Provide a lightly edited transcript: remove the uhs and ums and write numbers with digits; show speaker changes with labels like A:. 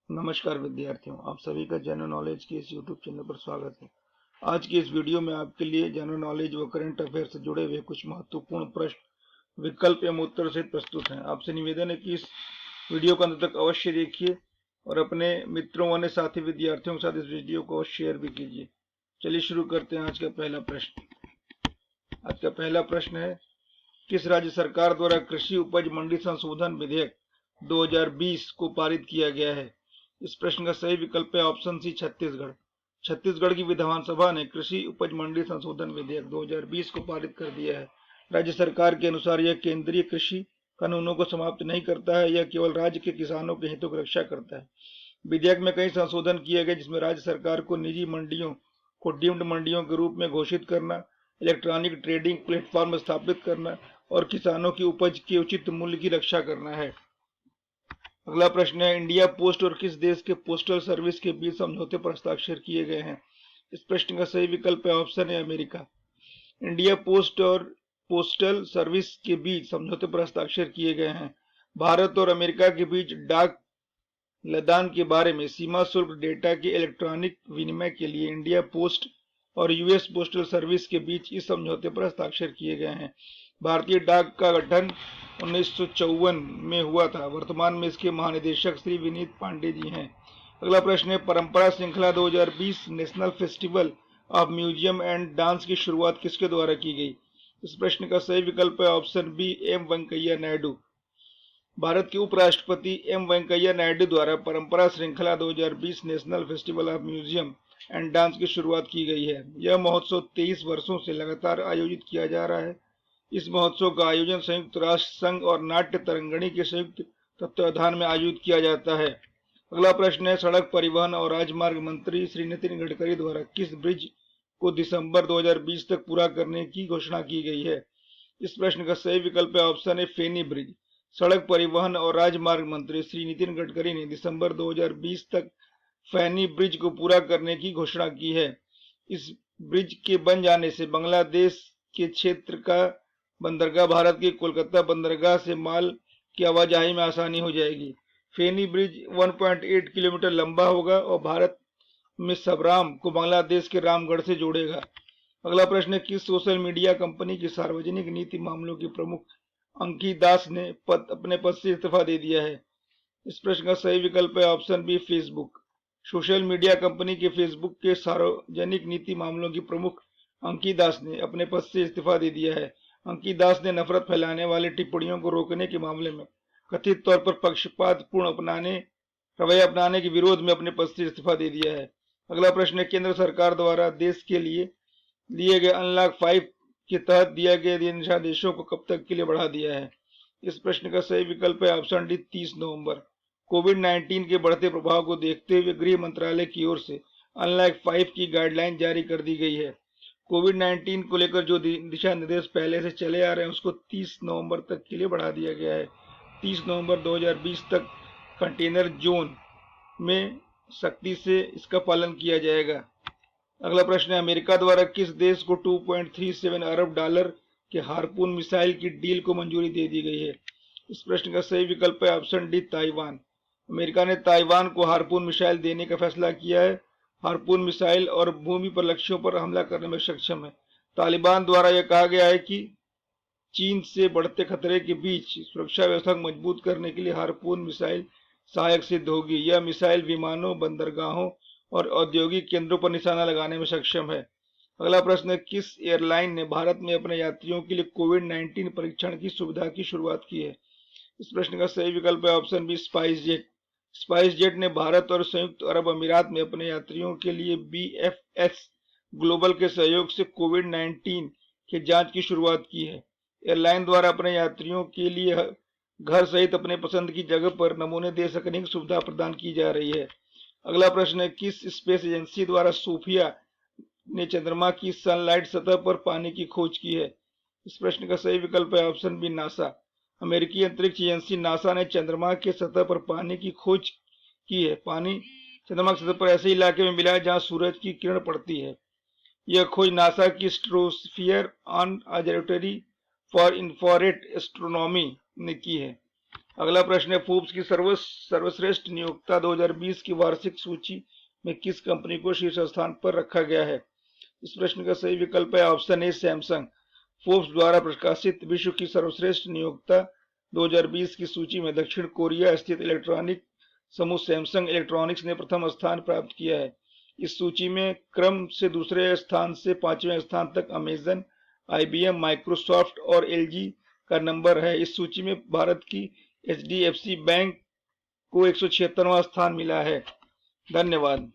A: नमस्कार विद्यार्थियों, आप सभी का जनरल नॉलेज के इस यूट्यूब चैनल पर स्वागत है। आज की इस वीडियो में आपके लिए जनरल नॉलेज व करंट अफेयर से जुड़े हुए कुछ महत्वपूर्ण प्रश्न विकल्प एवं उत्तर सहित प्रस्तुत हैं। आपसे निवेदन है कि इस वीडियो को अंत तक अवश्य देखिए और अपने मित्रों अन्य साथी विद्यार्थियों के साथ इस वीडियो को शेयर भी कीजिए। चलिए शुरू करते हैं आज का पहला प्रश्न। आज का पहला प्रश्न है, किस राज्य सरकार द्वारा कृषि उपज मंडी संशोधन विधेयक 2020 को पारित किया गया है? इस प्रश्न का सही विकल्प है ऑप्शन सी, छत्तीसगढ़। छत्तीसगढ़ की विधानसभा ने कृषि उपज मंडी संशोधन विधेयक 2020 को पारित कर दिया है। राज्य सरकार के अनुसार यह केंद्रीय कृषि कानूनों को समाप्त नहीं करता है, यह केवल राज्य के किसानों के हितों की रक्षा करता है। विधेयक में कई संशोधन किए गए, जिसमें राज्य सरकार को निजी मंडियों को डीम्ड मंडियों के रूप में घोषित करना, इलेक्ट्रॉनिक ट्रेडिंग प्लेटफॉर्म स्थापित करना और किसानों की उपज के उचित मूल्य की रक्षा करना है। अगला प्रश्न है, इंडिया पोस्ट और किस देश के पोस्टल सर्विस के बीच समझौते पर हस्ताक्षर किए गए हैं? इस प्रश्न का सही विकल्प है ऑप्शन है, अमेरिका। इंडिया पोस्ट और पोस्टल सर्विस के बीच समझौते पर हस्ताक्षर किए गए हैं। भारत और अमेरिका के बीच डाक लदान के बारे में सीमा शुल्क डेटा के इलेक्ट्रॉनिक विनिमय के लिए इंडिया पोस्ट और यूएस पोस्टल सर्विस के बीच इस समझौते पर हस्ताक्षर किए गए हैं। भारतीय डाक का गठन 1954 में हुआ था। वर्तमान में इसके महानिदेशक श्री विनीत पांडे जी हैं। अगला प्रश्न है, परंपरा श्रृंखला 2020 national festival of museum and dance की शुरुआत किसके द्वारा की गई? इस प्रश्न का सही विकल्प है option B, M Venkaiah Naidu. Bharat के उपराष्ट्रपति एम वेंकैया नायडू द्वारा परंपरा श्रृंखला 2020 national festival of museum and dance की शुरुआत की गई है। यह महोत्सव 23 वर्षों से लगातार आयोजित किया जा रहा है। इस महोत्सव का आयोजन संयुक्त राष्ट्र संघ और नाट्य तरंगिणी के संयुक्त तत्वावधान में आयोजित किया जाता है। अगला प्रश्न है, सड़क परिवहन और राजमार्ग मंत्री श्री नितिन गडकरी द्वारा किस ब्रिज को दिसंबर 2020 तक पूरा करने की घोषणा की गई है? इस प्रश्न का सही विकल्प है ऑप्शन है, फेनी ब्रिज। सड़क परिवहन और राजमार्ग मंत्री श्री नितिन गडकरी ने दिसंबर 2020 तक फैनी ब्रिज को पूरा करने की घोषणा की है। इस ब्रिज के बन जाने से बांग्लादेश के क्षेत्र का बंदरगाह भारत के कोलकाता बंदरगाह से माल की आवाजाही में आसानी हो जाएगी। फेनी ब्रिज 1.8 किलोमीटर लंबा होगा और भारत में सबराम को बांग्लादेश के रामगढ़ से जोड़ेगा। अगला प्रश्न है, किस सोशल मीडिया कंपनी की सार्वजनिक नीति मामलों की प्रमुख अंकी दास ने अपने पद से इस्तीफा दे दिया है? इस प्रश्न का सही विकल्प है option B, Facebook. Social media company के फेसबुक के सार्वजनिक नीति मामलों की प्रमुख अंकी दास ने अपने पद से इस्तीफा दे दिया है। अंकी दास ने नफरत फैलाने वाली टिप्पणियों को रोकने के मामले में कथित तौर पर पक्षपातपूर्ण रवैया अपनाने के विरोध में अपने पद से इस्तीफा दे दिया है। अगला प्रश्न है, केंद्र सरकार द्वारा देश के लिए गए अनलॉक 5 के तहत दिया गए दिशानिर्देशों को कब तक के लिए बढ़ा दिया है? इस प्रश्न का सही विकल्प है ऑप्शन डी, 30 नवंबर। कोविड-19 के बढ़ते प्रभाव को देखते हुए गृह मंत्रालय की ओर से अनलॉक 5 की गाइडलाइन जारी कर दी गई है। कोविड-19 को लेकर जो दिशा निर्देश पहले से चले आ रहे हैं उसको 30 नवंबर तक के लिए बढ़ा दिया गया है। 30 नवंबर 2020 तक कंटेनर जोन में सख्ती से इसका पालन किया जाएगा। अगला प्रश्न है, अमेरिका द्वारा किस देश को 2.37 अरब डॉलर के हार्पून मिसाइल की डील को मंजूरी दे दी गई है? इस प्रश्न का सही विकल्प है ऑप्शन डी, ताइवान। अमेरिका ने ताइवान को हार्पून मिसाइल देने का फैसला किया है। हार्पून मिसाइल और भूमि पर लक्ष्यों पर हमला करने में सक्षम है। तालिबान द्वारा यह कहा गया है कि चीन से बढ़ते खतरे के बीच सुरक्षा व्यवस्था को मजबूत करने के लिए हार्पून मिसाइल सहायक सिद्ध होगी। यह मिसाइल विमानों, बंदरगाहों और औद्योगिक केंद्रों पर निशाना लगाने में सक्षम है। अगला प्रश्न है, किस एयरलाइन ने भारत में अपने यात्रियों के लिए कोविड-19 परीक्षण की सुविधा की शुरुआत की है? इस प्रश्न का सही विकल्प है option B, SpiceJet. SpiceJet ने भारत और संयुक्त अरब अमीरात में अपने यात्रियों के लिए BFS ग्लोबल के सहयोग से कोविड-19 के जांच की शुरुआत की है। एयरलाइन द्वारा अपने यात्रियों के लिए घर सहित अपने पसंद की जगह पर नमूने दे सकने की सुविधा प्रदान की जा रही है। अगला प्रश्न है, किस स्पेस एजेंसी द्वारा सोफिया ने चंद्रमा की सनलाइट सतह पर पानी की खोज की है? इस प्रश्न का सही विकल्प है ऑप्शन बी, नासा। अमेरिकी अंतरिक्ष एजेंसी नासा ने चंद्रमा के सतह पर पानी की खोज की है। पानी चंद्रमा की सतह पर ऐसे इलाके में मिला है जहां सूरज की किरण पड़ती है। यह खोज नासा की stratosphere on observatory for infrared astronomy ने की है। अगला प्रश्न है, फोर्ब्स की सर्वश्रेष्ठ नियोक्ता 2020 की वार्षिक सूची में किस कंपनी को शीर्ष स्थान पर रखा गया है? इस प्रश्न का सही विकल्प है ऑप्शन ए सैमसंग। फोर्ब्स द्वारा प्रकाशित विश्व की सर्वश्रेष्ठ नियोक्ता 2020 की सूची में दक्षिण कोरिया स्थित इलेक्ट्रॉनिक समूह सैमसंग इलेक्ट्रॉनिक्स ने प्रथम स्थान प्राप्त किया है। इस सूची में क्रम से दूसरे स्थान से 5वें स्थान तक अमेजन, IBM, माइक्रोसॉफ्ट और LG का नंबर है। इस सूची में भारत की HDFC बैंक को 176वां स्थान मिला है। धन्यवाद।